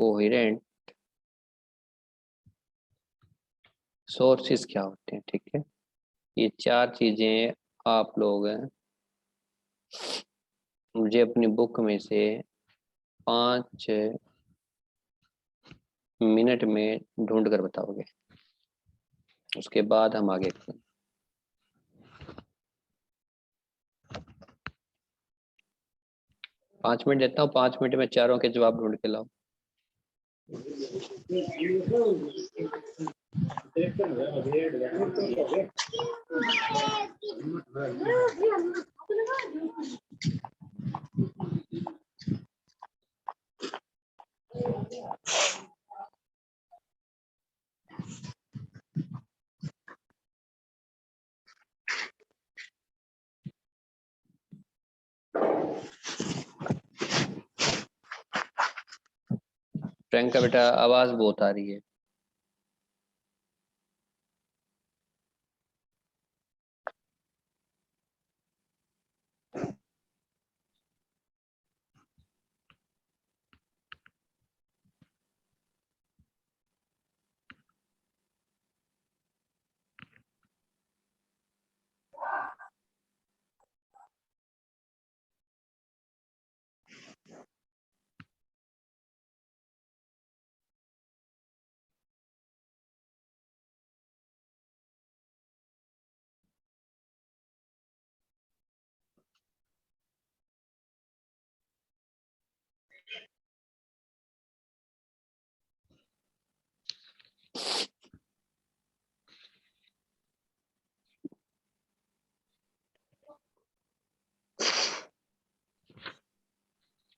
Coherent sources क्या होते हैं। ठीक है, ये चार चीजें आप लोग मुझे अपनी बुक में से 5 मिनट में ढूंढ कर बताओगे, उसके बाद हम आगे करेंगे। 5 मिनट देता हूँ, 5 मिनट में चारों के जवाब ढूंढ के लाओ। प्रियंका बेटा आवाज बहुत आ रही है।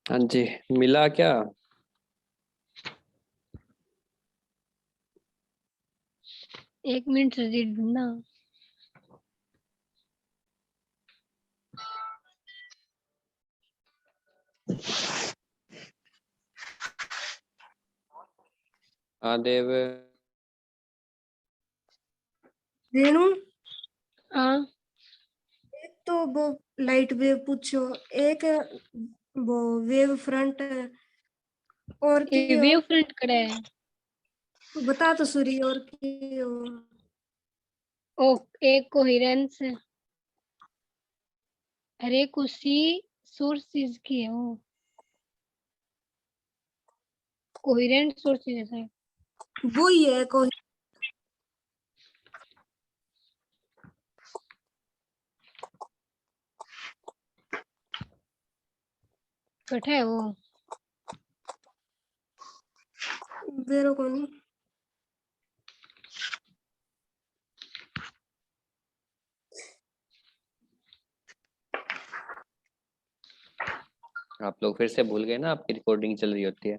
हाँ जी, मिला क्या? एक मिनट से ढूंढना। हाँ देव। रेणु, हाँ, एक तो वो लाइट वेव पूछो, एक वो वेव फ्रंट, और की ये वेव फ्रंट कड़ा है। बता तो सूरी, और की ओ, एक कोहेरेंस है, अरे कुछ सोर्सेज की है वो, कोहेरेंट सोर्सेज है। वो ही है कोई। कट है वो। वेरो को नहीं। आप लोग फिर से भूल गए ना, आपकी रिकॉर्डिंग चल रही होती है।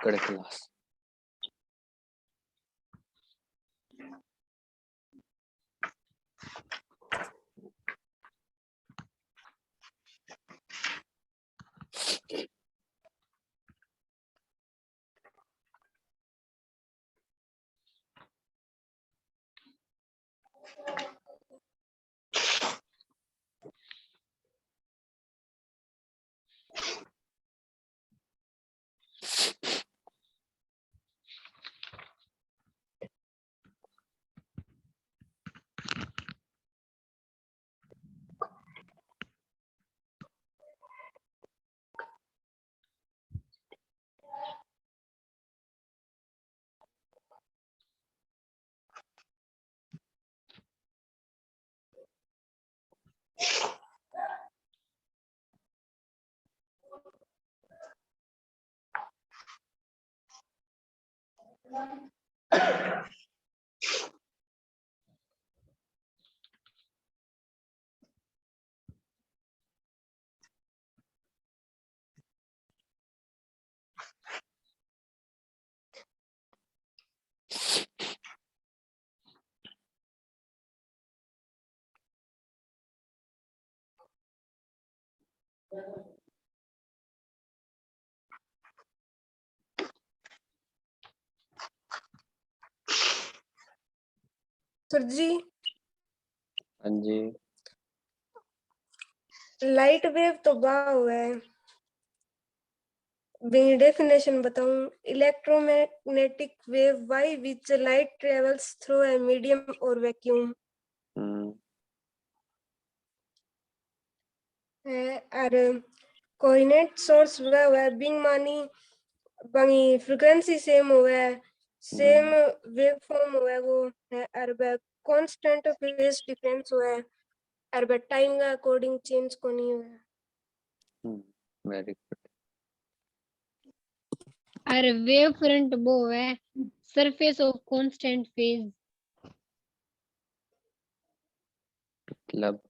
कड़े क्लास। सर जी हाँ जी, लाइट वेव तो बाह हुआ है, डेफिनेशन बताऊं, electromagnetic wave by which light travels through a medium और वैक्यूम है। और कोऑर्डिनेट सोर्स वह है बिंग मानी बंगी फ्रीक्वेंसी सेम हुआ है, सेम वेव फॉर्म हुआ है वो है, और वह कांस्टेंट फेज डिफरेंस हुआ है, और वह टाइम का अकॉर्डिंग चेंज को नहीं हुआ है। Very good. और वेव फ्रंट वो है सरफेस ऑफ कांस्टेंट फेज। मतलब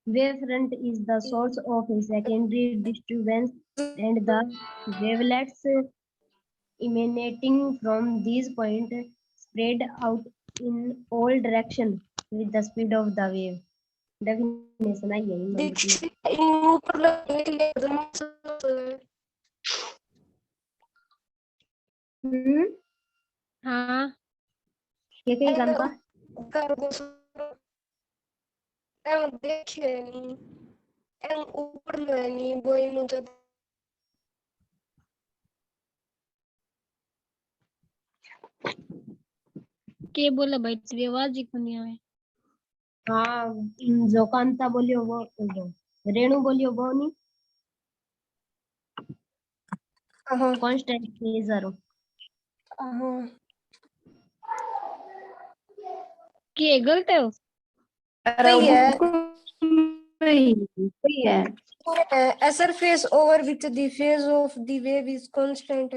Wavefront is the source of a secondary disturbance, and the wavelets emanating from these points spread out in all directions with the speed of the wave. Definition आई है इनमें ऊपर लगने के लिए हाँ ये कहीं काम का कर दो एम देखिए नहीं एम ऊपर में नहीं वो ही मुझे के बोला भाई तेरी आवाज ही नहीं आवे। हाँ जो कांता बोलियो वो रेणु बोलियो वो नहीं हाँ कांस्टेंट फेजर हाँ के गलत है वो? सही है सही है a surface over which the phase of the wave is constant।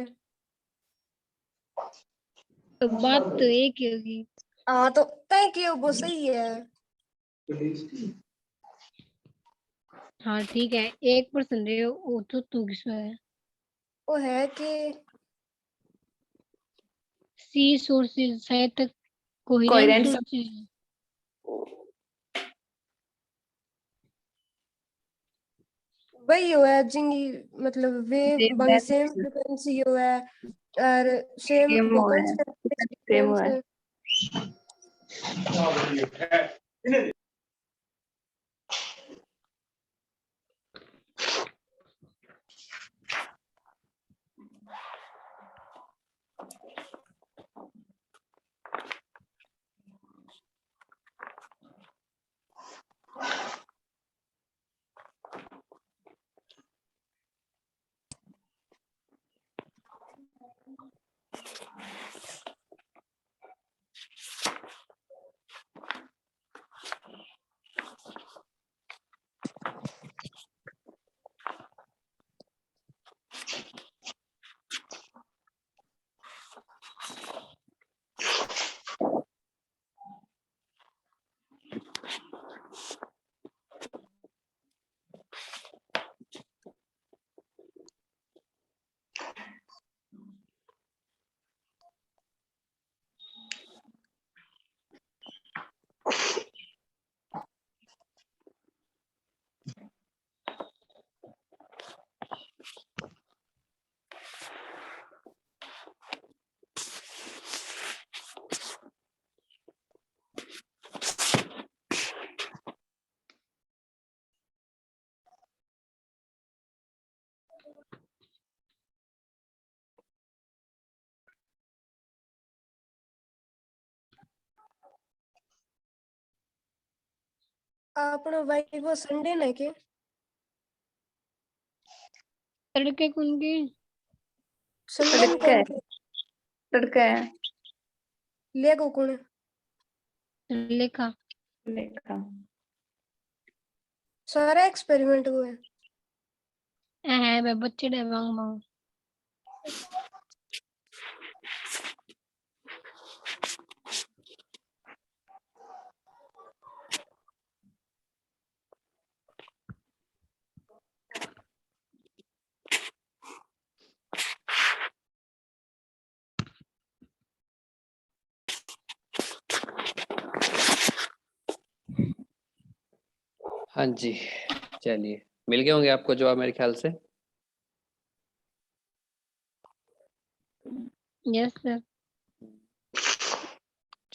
तो बात तो एक ही होगी। हाँ तो तय कि वो सही है। हाँ ठीक है 1% है वो तो तू किसमें है? वो है कि सी सोर्सेज शायद तक कोहेरेंट कोहेरेंट सोर्सेज। वही हुआ है जिंगी मतलब वे बंग सेम फ्रीक्वेंसी हुआ है और सेम सेम वो हुआ है, कांस्टेंट सेम हुआ है। आपनो भाई वो संडे ना के तड़के कौन के संडे तड़का है, को तड़का है ले को कौन लेखा लेखा। सारा एक्सपेरिमेंट हुआ है। है मैं बच्चे डे मांग मांग। हाँ जी, चलिए मिल गए होंगे आपको जवाब मेरे ख्याल से। Yes sir.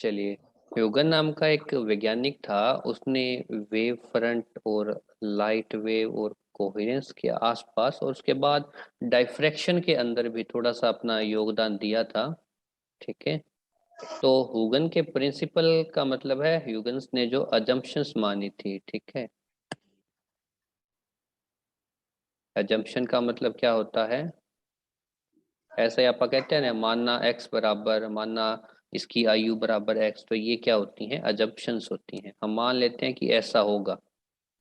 चलिए, ह्यूगन नाम का एक वैज्ञानिक था, उसने वेव फ्रंट और लाइट वेव और कोहेरेंस के आसपास और उसके बाद डायफ्रैक्शन के अंदर भी थोड़ा सा अपना योगदान दिया था। ठीक है, तो ह्यूगन के प्रिंसिपल का मतलब है ह्यूगन्स ने जो अजम्पशंस मानी थी। ठीक है, अजम्पशन का मतलब क्या होता है? ऐसे ही आपा कहते हैं ना, मानना x बराबर, मानना इसकी आयु बराबर x, तो ये क्या होती हैं? अजम्पशंस होती हैं। हम मान लेते हैं कि ऐसा होगा,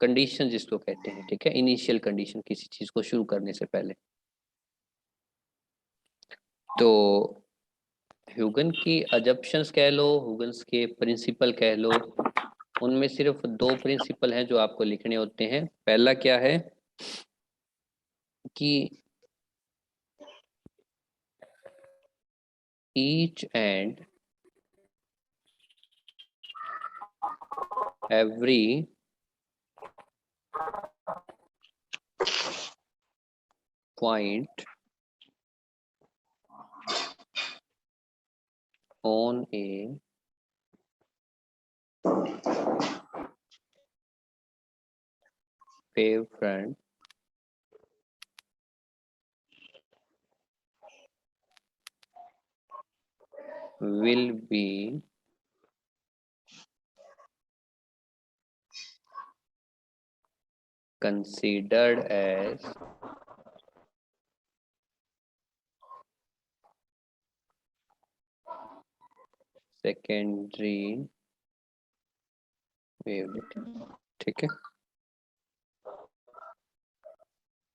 कंडीशन जिसको कहते हैं। ठीक है, इनिशियल कंडीशन किसी चीज को शुरू करने से पहले। तो ह्यूगन की अजम्पशंस कह लो, ह्यूगन्स के प्रिंसिपल कह लो, उनमें सिर्फ दो प्रिंसिपल हैं जो आपको लिखने होते हैं। पहला क्या है कि each and every point on a wave front will be considered as secondary wavelet। ठीक है,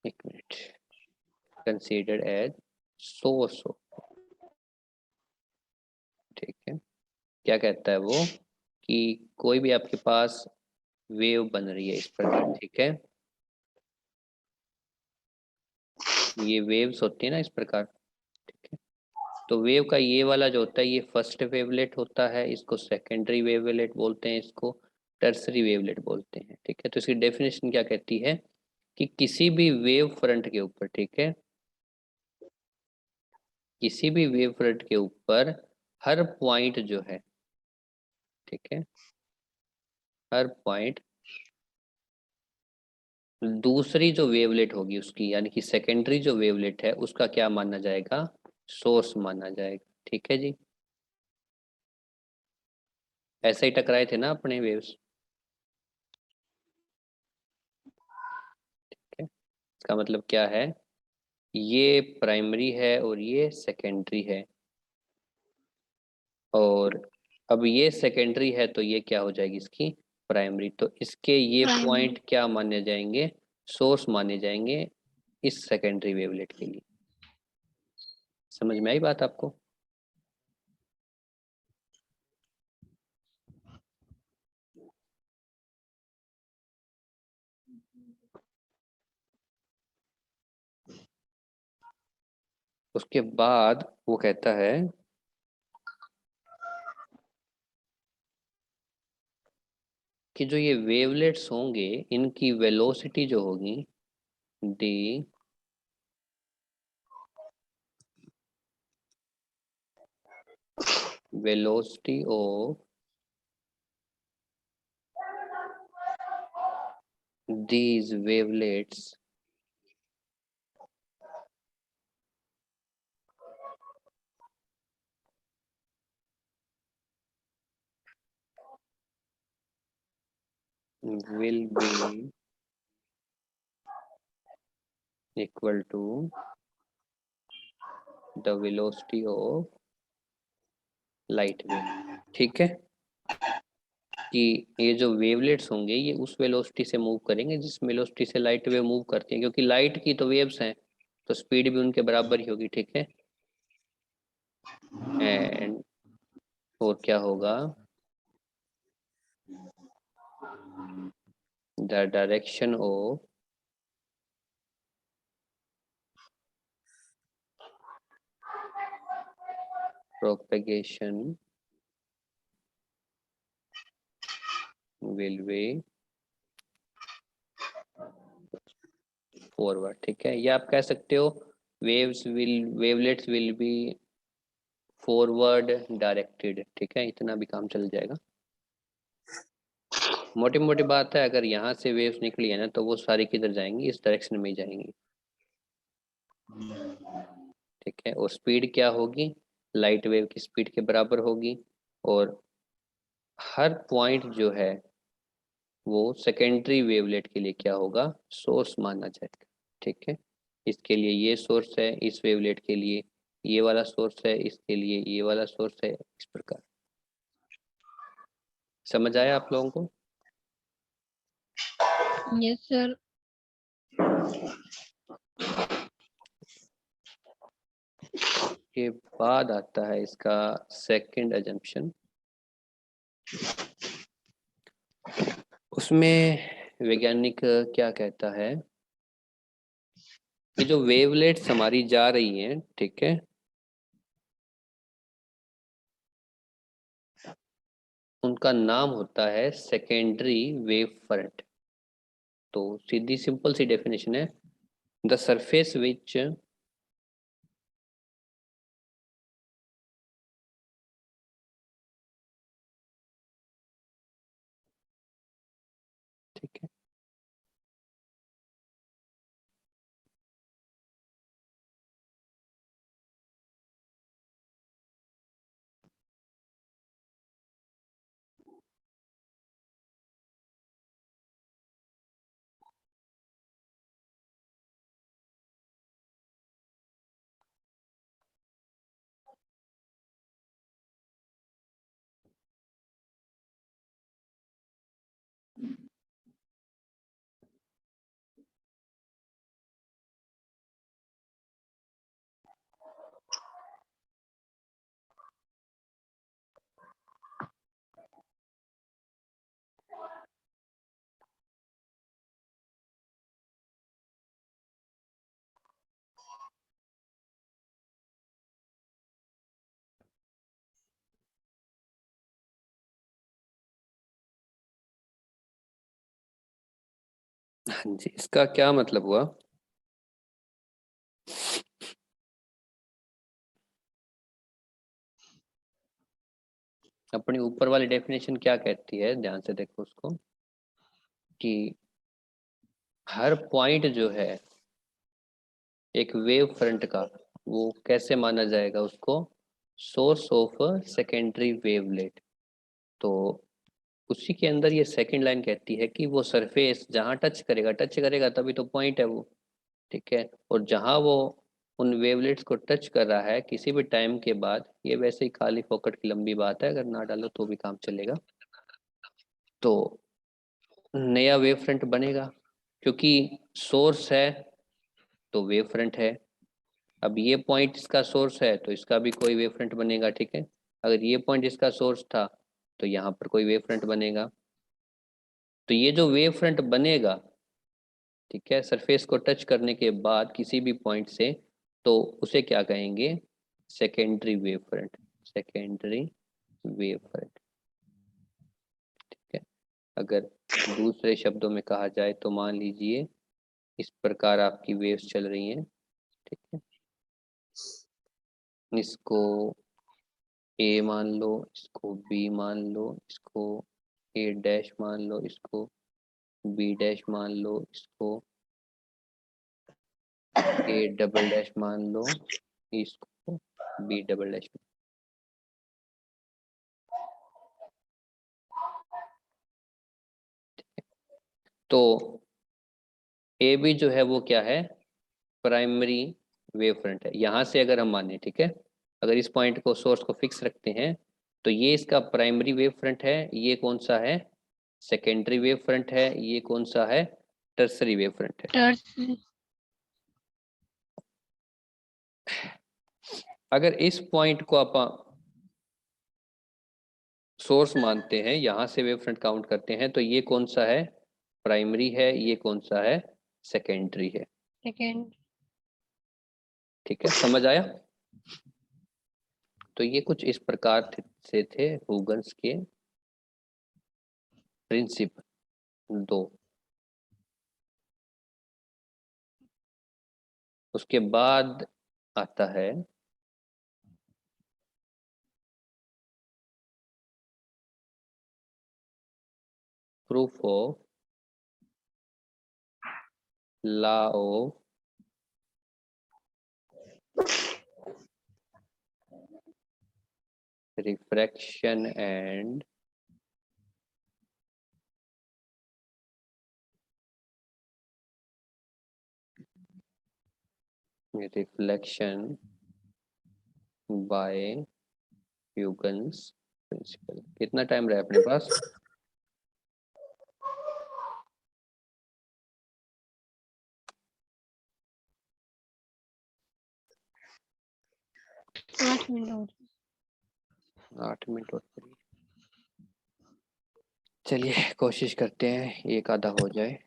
एक मिनट, कंसीडर्ड एज सो। ठीक है, क्या कहता है वो कि कोई भी आपके पास वेव बन रही है इस प्रकार। ठीक है, ये वेव्स होती है ना इस प्रकार। ठीक है, तो वेव का ये वाला जो होता है ये फर्स्ट वेवलेट होता है, इसको सेकेंडरी वेवलेट बोलते हैं, इसको टर्सरी वेवलेट बोलते हैं। ठीक है, तो इसकी डेफिनेशन क्या कहती है कि किसी भी वेव फ्रंट के ऊपर, ठीक है, किसी भी वेव फ्रंट के ऊपर हर पॉइंट जो है, ठीक है, हर पॉइंट दूसरी जो वेवलेट होगी उसकी, यानी कि सेकेंडरी जो वेवलेट है उसका क्या माना जाएगा? सोर्स माना जाएगा। ठीक है जी, ऐसे ही टकराए थे ना अपने वेव्स। ठीक है, इसका मतलब क्या है? ये प्राइमरी है और ये सेकेंडरी है, और अब ये सेकेंडरी है तो ये क्या हो जाएगी? इसकी प्राइमरी। तो इसके ये पॉइंट क्या माने जाएंगे? सोर्स माने जाएंगे इस सेकेंडरी वेवलेट के लिए। समझ में आई बात आपको? उसके बाद वो कहता है कि जो ये वेवलेट्स होंगे इनकी वेलोसिटी जो होगी, the velocity of these wavelets will be equal to the velocity of light wave। ठीक है, कि ये जो वेवलेट्स होंगे ये उस वेलोसिटी से मूव करेंगे जिस वेलोसिटी से लाइट वेव मूव करती है, क्योंकि लाइट की तो वेव्स हैं तो स्पीड भी उनके बराबर ही होगी। ठीक है, एंड और क्या होगा? The direction of propagation will be forward। ठीक है, या आप कह सकते हो wavelets will be forward directed, ठीक है, इतना भी काम चल जाएगा। मोटी मोटी बात है, अगर यहाँ से वेव्स निकली है ना तो वो सारी किधर जाएंगी, इस डायरेक्शन में ही जाएंगी, ठीक है। और स्पीड क्या होगी, लाइट वेव की स्पीड के बराबर होगी। और हर पॉइंट जो है वो सेकेंडरी वेवलेट के लिए क्या होगा, सोर्स माना जाएगा, ठीक है। इसके लिए ये सोर्स है, इस वेवलेट के लिए ये वाला सोर्स है, इसके लिए ये वाला सोर्स है, इस प्रकार। समझ आया आप लोगों को? Yes sir. के बाद आता है इसका सेकंड अजम्पशन। उसमें वैज्ञानिक क्या कहता है कि जो वेवलेट्स हमारी जा रही हैं, ठीक है, उनका नाम होता है सेकेंडरी वेव फ्रंट। तो सीधी सिंपल सी डेफिनेशन है, द सरफेस विच ठीक है, हाँ जी, इसका क्या मतलब हुआ, अपनी ऊपर वाली डेफिनेशन क्या कहती है, ध्यान से देखो उसको, कि हर पॉइंट जो है एक वेव फ्रंट का, वो कैसे माना जाएगा उसको, सोर्स ऑफ सेकेंडरी वेवलेट। तो उसी के अंदर ये सेकंड लाइन कहती है कि वो सरफेस जहाँ टच करेगा तभी तो पॉइंट है वो, ठीक है। और जहाँ वो उन वेवलेट्स को टच कर रहा है किसी भी टाइम के बाद, ये वैसे ही खाली फोकट की लंबी बात है, अगर ना डालो तो भी काम चलेगा, तो नया वेव फ्रंट बनेगा। क्योंकि सोर्स है तो वेव फ्रंट है, अब ये पॉइंट इसका सोर्स है तो इसका भी कोई वेव फ्रंट बनेगा, ठीक है। अगर ये पॉइंट इसका सोर्स था तो यहाँ पर कोई वेव फ्रंट बनेगा। तो ये जो वेव फ्रंट बनेगा, ठीक है, सरफेस को टच करने के बाद किसी भी पॉइंट से, तो उसे क्या कहेंगे, secondary wave front, secondary wave front, ठीक है। अगर दूसरे शब्दों में कहा जाए तो मान लीजिए इस प्रकार आपकी वेव्स चल रही हैं, ठीक है, इसको ए मान लो, इसको बी मान लो, इसको ए डैश मान लो, इसको बी डैश मान लो, इसको ए डबल डैश मान लो, इसको बी डबल डैश। तो ए बी जो है वो क्या है, प्राइमरी वेव फ्रंट है, यहाँ से अगर हम माने, ठीक है, अगर इस पॉइंट को सोर्स को फिक्स रखते हैं तो ये इसका प्राइमरी वेव फ्रंट है, ये कौन सा है, सेकेंडरी वेव फ्रंट है, ये कौन सा है, टर्सरी वेव फ्रंट है। टर्स अगर इस पॉइंट को आप सोर्स मानते हैं, यहाँ से वेव फ्रंट काउंट करते हैं, तो ये कौन सा है, प्राइमरी है, ये कौन सा है, सेकेंडरी है, सेकेंड। ठीक है, समझ आया। तो ये कुछ इस प्रकार से थे हुगन्स के प्रिंसिपल दो। उसके बाद आता है proof of law of refraction and reflection by Huygens principle। कितना टाइम रहा है अपने पास? आठ मिनट और 8 मिनट और करिए। चलिए कोशिश करते हैं एक आधा हो जाए।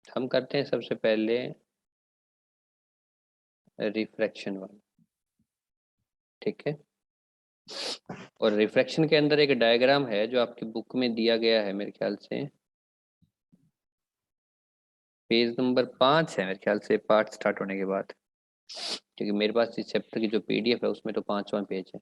हम करते हैं सबसे पहले रिफ्रैक्शन वाला, ठीक है। और रिफ्रैक्शन के अंदर एक डायग्राम है जो आपकी बुक में दिया गया है, मेरे ख्याल से पेज नंबर 5 है, मेरे ख्याल से पार्ट स्टार्ट होने के बाद, क्योंकि मेरे पास इस चैप्टर की जो पीडीएफ है उसमें तो 5वां पेज है।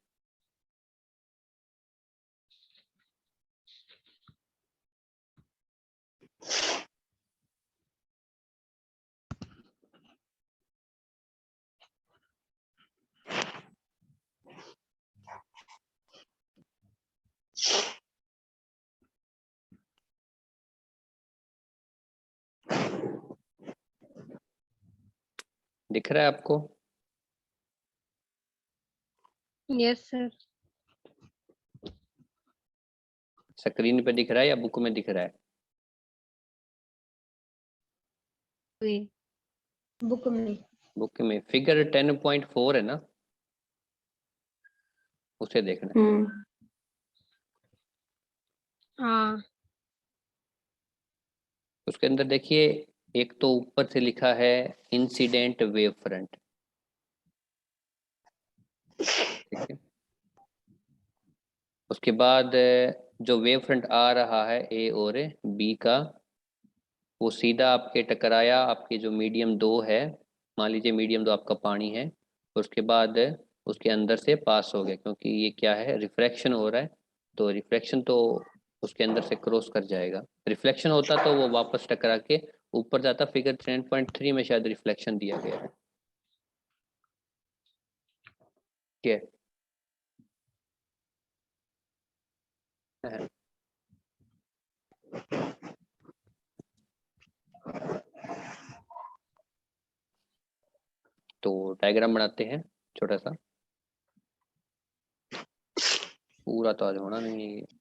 दिख रहा है आपको? Yes sir. स्क्रीन पे दिख रहा है या बुक में दिख रहा है? बुक में। बुक में फिगर 10.4 है ना, उसे देखना है। हाँ उसके अंदर देखिए, एक तो ऊपर से लिखा है इंसिडेंट वेव फ्रंट, ठीक है। उसके बाद जो वेव फ्रंट आ रहा है ए और बी का, वो सीधा आपके टकराया, आपके जो मीडियम 2 है, मान लीजिए मीडियम 2 आपका पानी है, उसके बाद उसके अंदर से पास हो गया, क्योंकि ये क्या है, रिफ्रैक्शन हो रहा है, तो रिफ्रैक्शन तो उसके अंदर से क्रॉस कर जाएगा। रिफ्लेक्शन होता तो वो वापस टकरा के ऊपर जाता। फिगर 10.3 में शायद रिफ्लेक्शन दिया गया है, ठीक है। तो डायग्राम बनाते हैं छोटा सा, पूरा तो आज होना नहीं है।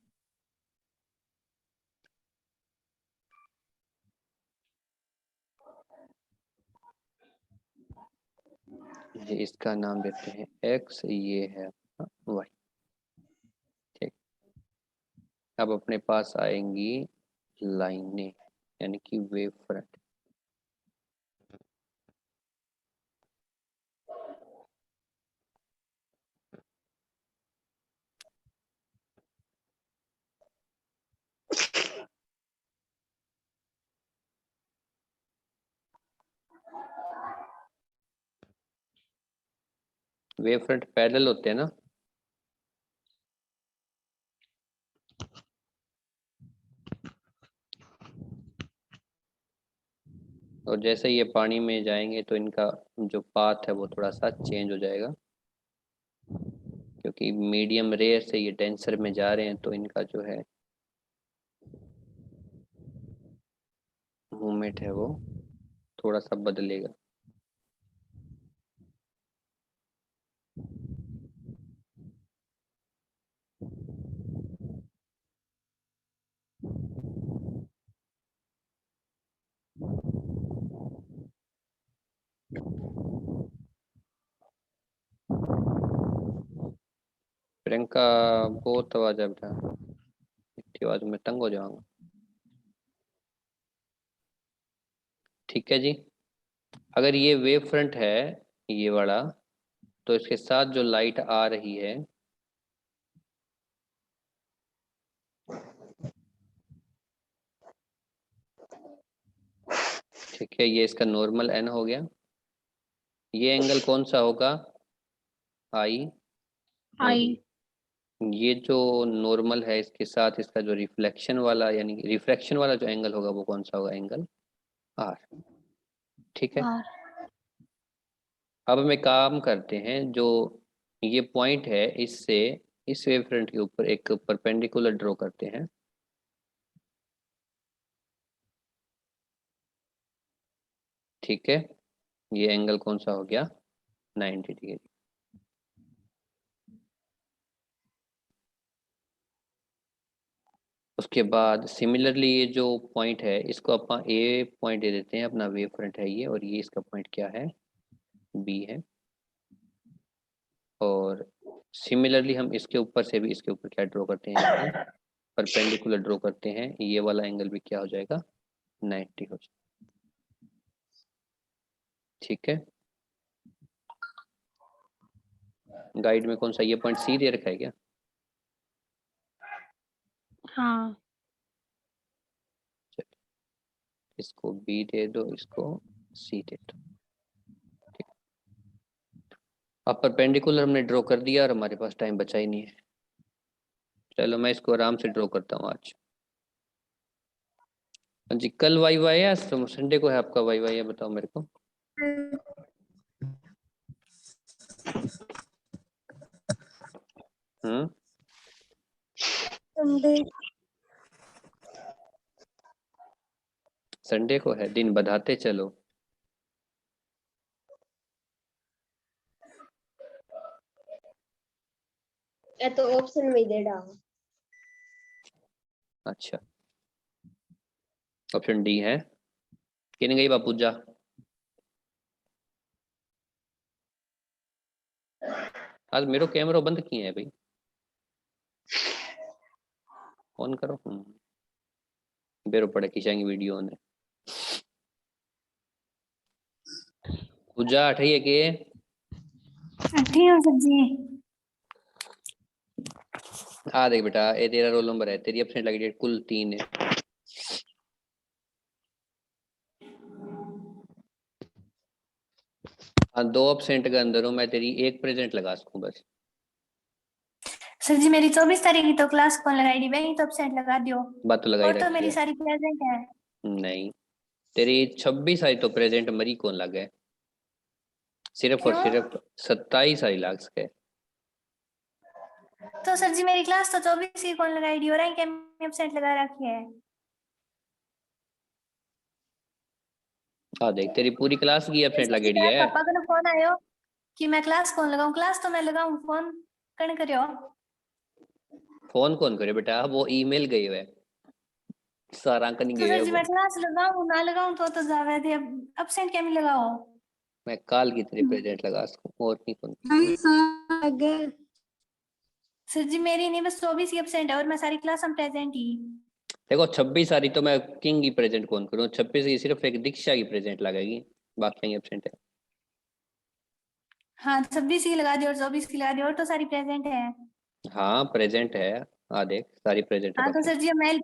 ये इसका नाम देते हैं x, ये है y, ठीक। अब अपने पास आएंगी लाइनें, यानी कि wave front. Wave front parallel होते हैं ना, और जैसे ये पानी में जाएंगे तो इनका जो पाथ है वो थोड़ा सा चेंज हो जाएगा, क्योंकि मीडियम रेयर से ये डेंसर में जा रहे हैं, तो इनका जो है मूवमेंट है वो थोड़ा सा बदलेगा। प्रियंका बहुत आवाज है बेटा, इतनी आवाज में तंग हो जाऊंगा। ठीक है जी। अगर ये वेव फ्रंट है ये वाला, तो इसके साथ जो लाइट आ रही है, ठीक है, ये इसका नॉर्मल n हो गया। ये एंगल कौन सा होगा? I। और आई। ये जो नॉर्मल है इसके साथ इसका जो रिफ्लेक्शन वाला यानी रिफ्रैक्शन वाला जो एंगल होगा वो कौन सा होगा? Angle R। ठीक है, और अब हम एक काम करते हैं, जो ये पॉइंट है इससे इस वेव फ्रंट के ऊपर एक परपेंडिकुलर ड्रॉ करते हैं। ठीक है, ये एंगल कौन सा हो गया? 90 डिग्री। उसके बाद सिमिलरली ये जो पॉइंट है इसको अपन ए पॉइंट दे देते हैं, अपना वेव फ्रंट है ये, और ये इसका पॉइंट क्या है? बी है। और सिमिलरली हम इसके ऊपर से भी इसके ऊपर क्या ड्रॉ करते हैं? एंगल परपेंडिकुलर ड्रॉ करते हैं, ये वाला एंगल भी क्या हो जाएगा? 90 हो जाएगा। ठीक है, गाइड में कौन सा ये पॉइंट सी दे रखा है क्या? हाँ। इसको बी दे दो, इसको सी दे दो। ठीक, अब परपेंडिकुलर हमने ड्रॉ कर दिया और हमारे पास टाइम बचा ही नहीं है। चलो मैं इसको आराम से ड्रॉ करता हूँ आज। हाँ जी, कल वाई वाई है, संडे को है आपका वाई वाई है, बताओ मेरे को। संडे संडे को है, दिन बढ़ाते चलो। ये तो ऑप्शन में दे रहा। अच्छा, ऑप्शन डी है। किन गई बापूजा? आज मेरो कैमरा बंद किए है भाई, ऑन करो। बेरो पड़े खिंचाएंगे वीडियो ने। पूजा अठाई है के? सब्जी आ देख बेटा, ये तेरा रोल नंबर है, तेरी अपसेंट लगी डेट कुल 3 है। हाँ, 2 अपसेंट के अंदर हूँ मैं, तेरी एक प्रेजेंट लगा सकूँ बस। सर जी मेरी 24 तारीख की तो क्लास कौन लगाई दी भाई, तो अपसेंट लगा दियो। बात तो लगाई और तो रखी मेरी है। सारी प्रेजेंट है। नहीं, तेरी 26 आई तो प्रेजेंट मरी कौन लग है? सिर्फ और क्यों? सिर्फ 27 आई लाख के। तो सर जी मेरी क्लास तो 24 की कौन लगाई दी, और आई क्या अपसेंट लगा रखी है। हाँ देख, तेरी पूरी क्लास की अपसेंट सर जी लगेड़ी मेरे है। पापा का फोन आयो कि मैं क्लास कौन लगाऊं, क्लास तो मैं लगाऊं, फोन कौन करियो। फोन कौन करे बेटा, वो ईमेल गई है, सारा नहीं तो गए सर है जी वो। मैं क्लास लगाऊं ना लगाऊं तो जावे थे, अपसेंट क्या मैं लगाओ। मैं काल की तेरी प्रेजेंट लगा सकूँ और नहीं कौन। सर जी मेरी नहीं बस 24 की अपसेंट है, और मैं सारी क्लास हम प्रेजेंट ही। देखो 26 आ रही तो मैं किंग की प्रेजेंट कौन करूँ? 26 की सिर्फ एक दीक्षा की प्रेजेंट लगेगी, बाकी एब्सेंट है। हाँ 26 की लगा दी और 24 की लगा दी, और तो सारी प्रेजेंट है। हाँ प्रेजेंट है। हाँ देख, सारी प्रेजेंट है हाँ तो बाकी। सर जी मेल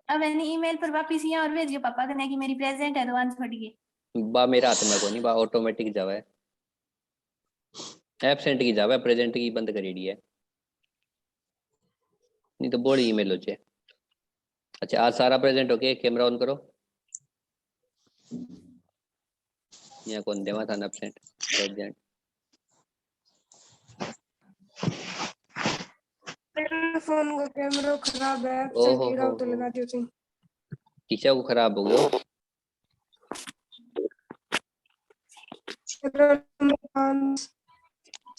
अब मैंने ईमेल पर वापिस यहाँ और भेजियो पापा कहने की मेरी प्रेजेंट है तो आंसर फट गई। बा मेरा हाथ में को नहीं, बा ऑटोमेटिक जावा है, एब्सेंट की जावा है, प्रेजेंट की बंद करेड़ी है, नहीं तो बोर्ड ईमेल हो जाए। अच्छा, आज सारा प्रेजेंट ओके, कैमरा ऑन करो। यहाँ कौन देवा था एब्सेंट प्रेजेंट? मेरे फोन का कैमरा खराब है, ओहो एब्सेंट गिरा तो हो, लगा दियो तुम। शीशा को खराब हो गयो।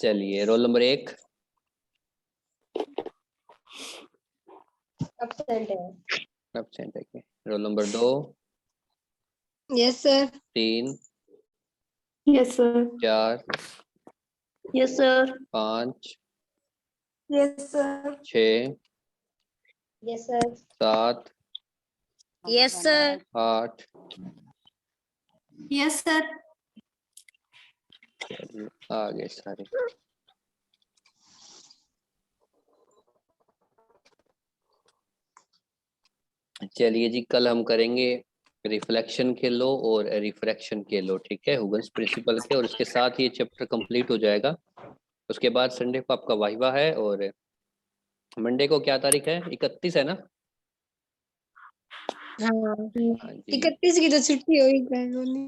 चलिए रोल नंबर 1 अपसेंट है। एब्सेंट है के। Roll number 2, yes sir. 3, yes sir. 4, yes sir. 5, yes sir. 6, yes sir. 7, yes sir. 8, yes sir. आ गए सारे। चलिए जी, कल हम करेंगे रिफ्लेक्शन के लो और रिफ्रैक्शन के लो, ठीक है, हुगन्स प्रिंसिपल के। और इसके साथ ये चैप्टर कंप्लीट हो जाएगा। उसके बाद संडे को आपका वाइवा है, और मंडे को क्या तारीख है, 31 है ना? हाँ हाँ जी। 31 की तो छुट्टी होगी।